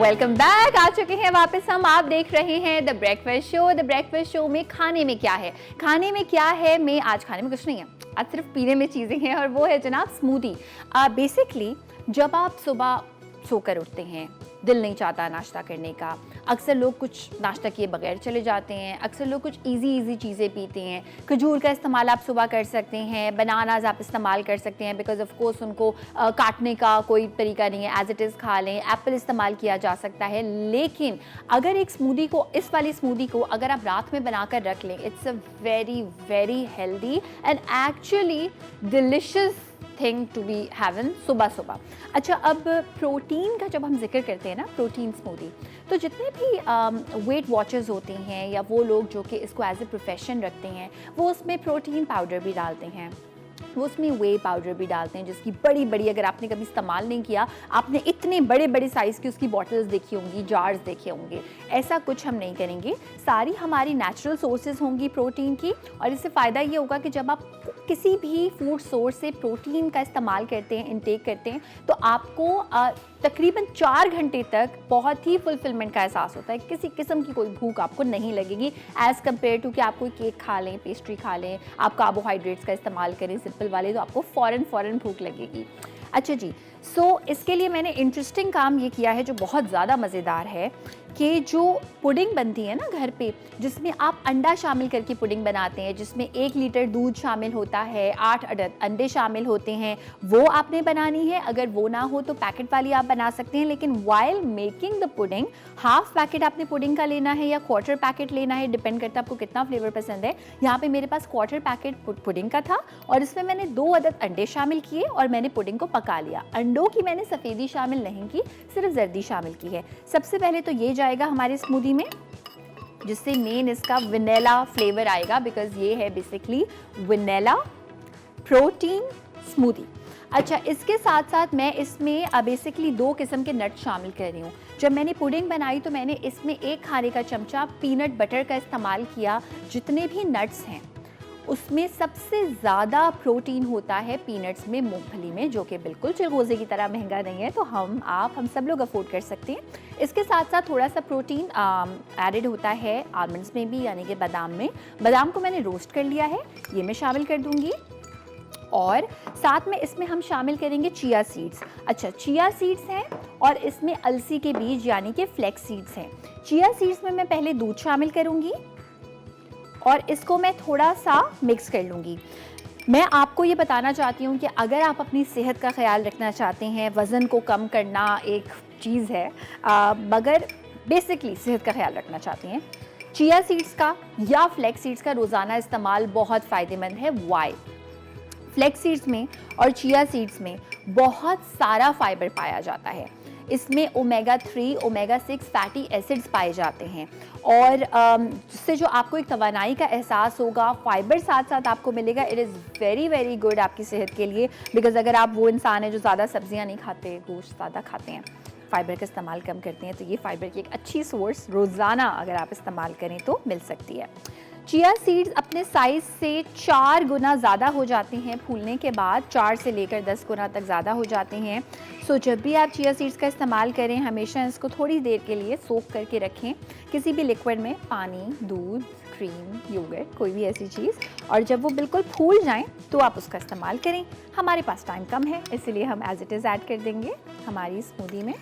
Welcome back. आ चुके हैं वापस हम। आप देख रहे हैं the breakfast show. The breakfast show में खाने में क्या है, खाने में क्या है, मैं आज खाने में कुछ नहीं है, आज सिर्फ पीने में चीज़ें हैं और वो है जनाब स्मूदी। बेसिकली जब आप सुबह सोकर उठते हैं, दिल नहीं चाहता नाश्ता करने का, अक्सर लोग कुछ नाश्ता किए बगैर चले जाते हैं, अक्सर लोग कुछ इजी चीज़ें पीते हैं। खजूर का इस्तेमाल आप सुबह कर सकते हैं, बनानाज आप इस्तेमाल कर सकते हैं, बिकॉज ऑफ कोर्स उनको काटने का कोई तरीका नहीं है, एज इट इज़ खा लें। एप्पल इस्तेमाल किया जा सकता है, लेकिन अगर एक स्मूदी को, इस वाली स्मूदी को अगर आप रात में बनाकर रख लें, it's a very very healthy and actually delicious thing to be having सुबह सुबह। अच्छा, अब प्रोटीन का जब हम जिक्र करते हैं ना, प्रोटीन स्मूदी, तो जितने भी वेट वॉचर्स होते हैं या वो लोग जो कि इसको एज ए प्रोफेशन रखते हैं, वो उसमें प्रोटीन पाउडर भी डालते हैं, वो उसमें वे पाउडर भी डालते हैं, जिसकी बड़ी बड़ी, अगर आपने कभी इस्तेमाल नहीं किया, आपने इतने बड़े बड़े साइज़ की उसकी बॉटल्स देखी होंगी, जार्स देखे होंगे। ऐसा कुछ हम नहीं करेंगे, सारी हमारी नेचुरल सोर्सेज होंगी प्रोटीन की। और इससे फ़ायदा ये होगा कि जब आप किसी भी फूड सोर्स से प्रोटीन का इस्तेमाल करते हैं, इनटेक करते हैं, तो आपको तकरीबन 4 घंटे तक बहुत ही फुलफिलमेंट का एहसास होता है। किसी किस्म की कोई भूख आपको नहीं लगेगी एज़ कम्पेयर टू कि आप कोई केक खा लें, पेस्ट्री खा लें, आप कार्बोहाइड्रेट्स का इस्तेमाल करें सिंपल वाले, तो आपको फ़ौरन भूख लगेगी। अच्छा जी, सो इसके लिए मैंने इंटरेस्टिंग काम ये किया है जो बहुत ज़्यादा मज़ेदार है, कि जो पुडिंग बनती है ना घर पे, जिसमें आप अंडा शामिल करके पुडिंग बनाते हैं, जिसमें 1 लीटर दूध शामिल होता है, 8 अदद अंडे शामिल होते हैं, वो आपने बनानी है। अगर वो ना हो तो पैकेट वाली आप बना सकते हैं, लेकिन while making the pudding half packet आपने पुडिंग का लेना है या क्वार्टर पैकेट लेना है, डिपेंड करता है आपको कितना फ्लेवर पसंद है। यहाँ पे मेरे पास क्वार्टर पैकेट पुडिंग का था और इसमें मैंने 2 अदद अंडे शामिल किए और मैंने पुडिंग को पका लिया। अंडों की मैंने सफ़ेदी शामिल नहीं की, सिर्फ जर्दी शामिल की है। सबसे पहले तो ये जाएगा हमारी स्मूदी में, जिससे मेन इसका वनीला फ्लेवर आएगा, बिकॉज ये है बेसिकली वनीला प्रोटीन स्मूदी। अच्छा, इसके साथ साथ मैं इसमें बेसिकली 2 किस्म के नट्स शामिल कर रही हूँ। जब मैंने पुडिंग बनाई तो मैंने इसमें 1 खाने का चमचा पीनट बटर का इस्तेमाल किया। जितने भी नट्स हैं उसमें सबसे ज़्यादा प्रोटीन होता है पीनट्स में, मूंगफली में, जो कि बिल्कुल चिलगोज़े की तरह महंगा नहीं है, तो हम सब लोग अफोर्ड कर सकते हैं। इसके साथ साथ थोड़ा सा प्रोटीन एडेड होता है आलमंड्स में भी, यानी कि बादाम में। बादाम को मैंने रोस्ट कर लिया है, ये मैं शामिल कर दूंगी। और साथ में इसमें हम शामिल करेंगे चिया सीड्स। अच्छा, चिया सीड्स हैं और इसमें अलसी के बीज यानी कि फ्लैक्स सीड्स हैं। चिया सीड्स में मैं पहले दूध शामिल करूंगी और इसको मैं थोड़ा सा मिक्स कर लूँगी। मैं आपको ये बताना चाहती हूँ कि अगर आप अपनी सेहत का ख्याल रखना चाहते हैं, वज़न को कम करना एक चीज़ है, मगर बेसिकली सेहत का ख्याल रखना चाहते हैं, चिया सीड्स का या फ्लैक्स सीड्स का रोज़ाना इस्तेमाल बहुत फ़ायदेमंद है। वाई फ्लैक्स सीड्स में और चिया सीड्स में बहुत सारा फाइबर पाया जाता है। इसमें ओमेगा 3, ओमेगा 6 फैटी एसिड्स पाए जाते हैं और जिससे जो आपको एक तवानाई का एहसास होगा, फाइबर साथ साथ आपको मिलेगा। It is very very good आपकी सेहत के लिए, बिकॉज़ अगर आप वो इंसान हैं जो ज़्यादा सब्जियां नहीं खाते, गोश्त ज़्यादा खाते हैं, फाइबर का इस्तेमाल कम करते हैं, तो ये फाइबर की एक अच्छी सोर्स रोज़ाना अगर आप इस्तेमाल करें तो मिल सकती है। चिया सीड्स अपने साइज़ से 4 गुना ज़्यादा हो जाते हैं फूलने के बाद, 4 से लेकर 10 गुना तक ज़्यादा हो जाते हैं। सो जब भी आप चिया सीड्स का इस्तेमाल करें, हमेशा इसको थोड़ी देर के लिए सोक करके रखें किसी भी लिक्विड में, पानी, दूध, क्रीम, योगर्ट, कोई भी ऐसी चीज़, और जब वो बिल्कुल फूल जाएं तो आप उसका इस्तेमाल करें। हमारे पास टाइम कम है, इसलिए हम एज इट इज़ ऐड कर देंगे हमारी स्मूदी में।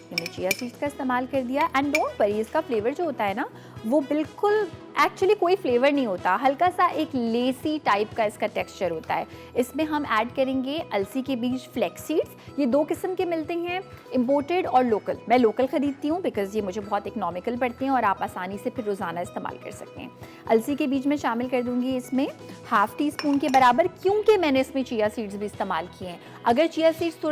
मैंने चिया सीड्स का इस्तेमाल कर दिया एंड डोंट वरी, इसका फ्लेवर जो होता है ना, वो बिल्कुल एक्चुअली कोई फ्लेवर नहीं होता, हल्का सा एक लेसी टाइप का इसका टेक्सचर होता है। इसमें हम ऐड करेंगे अलसी के बीज, फ्लैक्स सीड्स। ये 2 किस्म के मिलते हैं, इंपोर्टेड और लोकल। मैं लोकल ख़रीदती हूँ बिकॉज़ ये मुझे बहुत इकोनॉमिकल पड़ते हैं और आप आसानी से फिर रोज़ाना इस्तेमाल कर सकते हैं। अलसी के बीज में शामिल कर दूँगी इसमें ½ टीस्पून के बराबर, क्योंकि मैंने इसमें चिया सीड्स भी इस्तेमाल किए हैं। अगर चिया सीड्स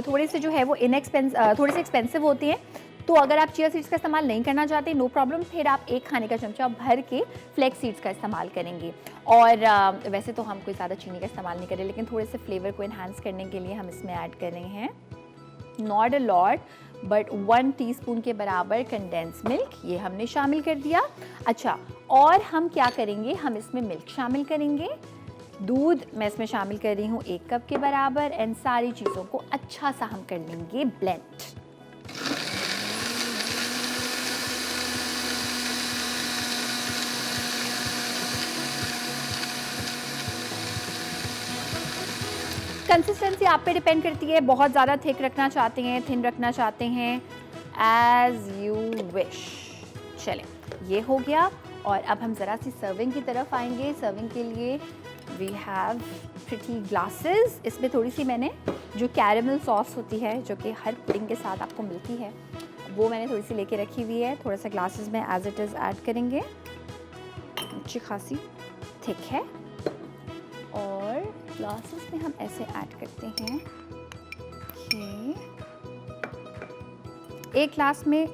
थोड़े से जो है वो थोड़े से एक्सपेंसिव होते हैं, तो अगर आप चिया सीड्स का इस्तेमाल नहीं करना चाहते, नो प्रॉब्लम, फिर आप 1 खाने का चमचा भर के फ्लैक्स सीड्स का इस्तेमाल करेंगे। और वैसे तो हम कोई ज़्यादा चीनी का इस्तेमाल नहीं करें, लेकिन थोड़े से फ्लेवर को इन्हांस करने के लिए हम इसमें ऐड कर रहे हैं, not a lot but 1 teaspoon के बराबर कंडेंस मिल्क, ये हमने शामिल कर दिया। अच्छा, और हम क्या करेंगे, हम इसमें मिल्क शामिल करेंगे दूध मैं इसमें शामिल कर रही हूँ 1 कप के बराबर एंड सारी चीज़ों को अच्छा सा हम कर लेंगे ब्लेंड। कंसिस्टेंसी आप पे डिपेंड करती है, बहुत ज़्यादा थिक रखना चाहते हैं, थिन रखना चाहते हैं, एज यू विश। चलें, ये हो गया और अब हम ज़रा सी सर्विंग की तरफ आएंगे। सर्विंग के लिए वी हैव प्रिटी ग्लासेस। इसमें थोड़ी सी मैंने जो कैरेमल सॉस होती है जो कि हर पुडिंग के साथ आपको मिलती है, वो मैंने थोड़ी सी लेके रखी हुई है। थोड़ा सा ग्लासेस में एज इट इज़ ऐड करेंगे, अच्छी खासी थिक है और ग्लासेस में हम ऐसे ऐड करते हैं कि 1 ग्लास में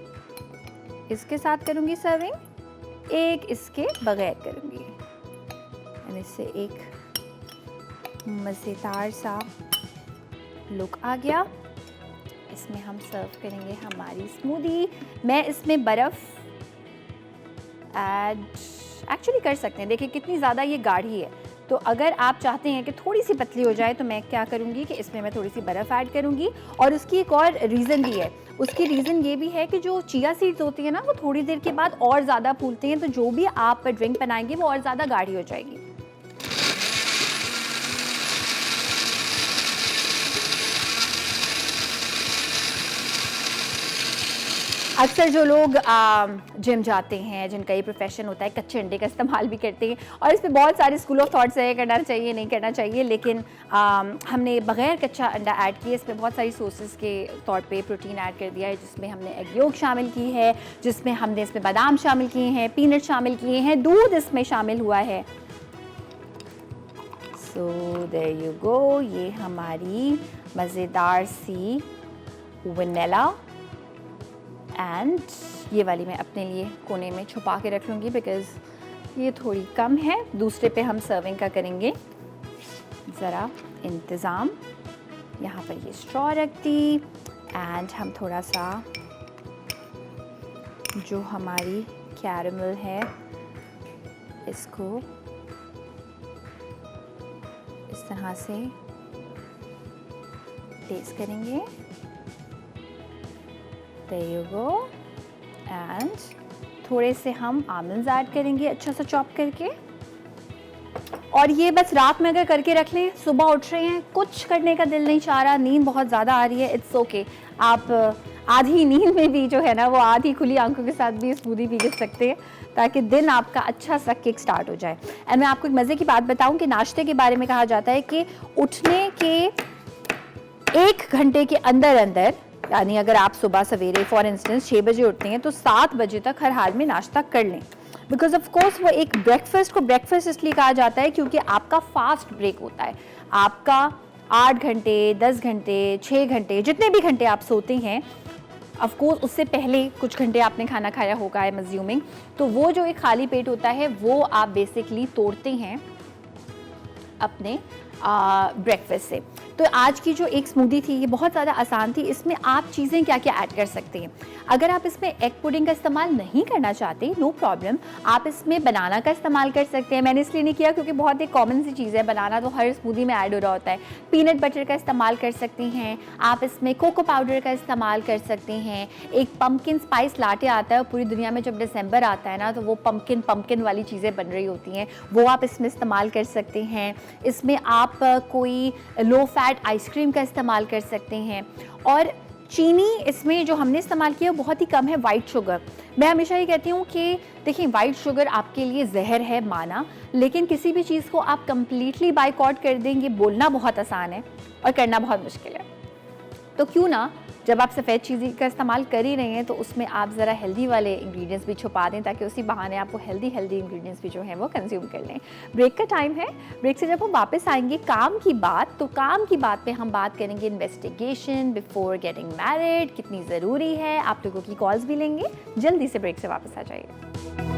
इसके साथ करूँगी सर्विंग, 1 इसके बगैर करूँगी। और इससे एक मज़ेदार सा लुक आ गया। इसमें हम सर्व करेंगे हमारी स्मूदी। मैं इसमें बर्फ़ ऐड एक्चुअली कर सकते हैं, देखिए कितनी ज़्यादा ये गाढ़ी है, तो अगर आप चाहते हैं कि थोड़ी सी पतली हो जाए तो मैं क्या करूँगी कि इसमें मैं थोड़ी सी बर्फ़ ऐड करूँगी। और उसकी एक और रीज़न भी है, उसकी रीज़न ये भी है कि जो चिया सीड्स होती है ना, वो थोड़ी देर के बाद और ज़्यादा फूलती हैं, तो जो भी आप ड्रिंक बनाएंगे वो और ज़्यादा गाढ़ी हो जाएगी। अक्सर जो लोग जिम जाते हैं, जिनका ये प्रोफेशन होता है, कच्चे अंडे का इस्तेमाल भी करते हैं और इस पे बहुत सारे स्कूल ऑफ थॉट्स है, करना चाहिए नहीं करना चाहिए, लेकिन हमने बग़ैर कच्चा अंडा ऐड किए। इसमें बहुत सारी सोर्सेज के तौर पे प्रोटीन ऐड कर दिया है, जिसमें हमने एग योक शामिल की है, जिसमें हमने इसमें बादाम शामिल किए हैं, पीनट शामिल किए हैं, दूध इसमें शामिल हुआ है। सो देयर यू गो, ये हमारी मज़ेदार सी वनीला। एंड ये वाली मैं अपने लिए कोने में छुपा के रख लूँगी बिकॉज़ ये थोड़ी कम है। दूसरे पे हम सर्विंग का करेंगे ज़रा इंतज़ाम। यहाँ पर ये स्ट्रॉ रख दी एंड हम थोड़ा सा जो हमारी कैरेमल है इसको इस तरह से टेस्ट करेंगे। There you go. And थोड़े से हम आमंड्स ऐड करेंगे अच्छा सा चॉप करके। और ये बस रात में अगर करके रख लें, सुबह उठ रहे हैं, कुछ करने का दिल नहीं चाह रहा, नींद बहुत ज़्यादा आ रही है, इट्स ओके। आप आधी नींद में भी जो है ना, वो आधी खुली आंखों के साथ भी स्मूदी पी सकते हैं ताकि दिन आपका अच्छा सा किक स्टार्ट हो जाए। एंड मैं आपको एक मज़े की बात बताऊं कि नाश्ते के बारे में कहा जाता है कि उठने के 1 घंटे के अंदर अंदर, यानी अगर आप सुबह सवेरे फॉर इंस्टेंस 6 बजे उठते हैं तो 7 बजे तक हर हाल में नाश्ता कर लें। बिकॉज ऑफ कोर्स वो एक ब्रेकफास्ट को ब्रेकफास्ट इसलिए कहा जाता है क्योंकि आपका फास्ट ब्रेक होता है। आपका 8 घंटे, 10 घंटे, 6 घंटे, जितने भी घंटे आप सोते हैं, ऑफ कोर्स उससे पहले कुछ घंटे आपने खाना खाया होगा, आई एम अज्यूमिंग, तो वो जो एक खाली पेट होता है वो आप बेसिकली तोड़ते हैं अपने ब्रेकफास्ट से। तो आज की जो एक स्मूदी थी ये बहुत ज़्यादा आसान थी। इसमें आप चीज़ें क्या क्या ऐड कर सकते हैं। अगर आप इसमें एग पुडिंग का इस्तेमाल नहीं करना चाहते, नो प्रॉब्लम, आप इसमें बनाना का इस्तेमाल कर सकते हैं। मैंने इसलिए नहीं किया क्योंकि बहुत एक कॉमन सी चीज़ है, बनाना तो हर स्मूदी में ऐड हो रहा होता है। पीनट बटर का इस्तेमाल कर सकते हैं, आप इसमें कोको पाउडर का इस्तेमाल कर सकते हैं। एक पम्पकिन स्पाइस लाटे आता है, पूरी दुनिया में जब दिसंबर आता है ना तो वो पम्पकिन वाली चीज़ें बन रही होती हैं, वो आप इसमें इस्तेमाल कर सकते हैं। इसमें आप कोई लो फैट आइसक्रीम का इस्तेमाल कर सकते हैं। और चीनी इसमें जो हमने इस्तेमाल किया वो बहुत ही कम है, वाइट शुगर। मैं हमेशा ये कहती हूँ कि देखिए वाइट शुगर आपके लिए जहर है माना, लेकिन किसी भी चीज़ को आप कंप्लीटली बायकॉट कर देंगे, बोलना बहुत आसान है और करना बहुत मुश्किल है। तो क्यों ना जब आप सफ़ेद चीज़ का इस्तेमाल कर ही रहे हैं तो उसमें आप ज़रा हेल्दी वाले इंग्रेडिएंट्स भी छुपा दें ताकि उसी बहाने आप वो हेल्दी इंग्रेडिएंट्स भी जो हैं वो कंज्यूम कर लें। ब्रेक का टाइम है। ब्रेक से जब हम वापस आएंगे काम की बात, तो काम की बात पे हम बात करेंगे इन्वेस्टिगेशन बिफोर गेटिंग मैरिड कितनी ज़रूरी है। आप लोगों की कॉल्स भी लेंगे। जल्दी से ब्रेक से वापस आ जाइए।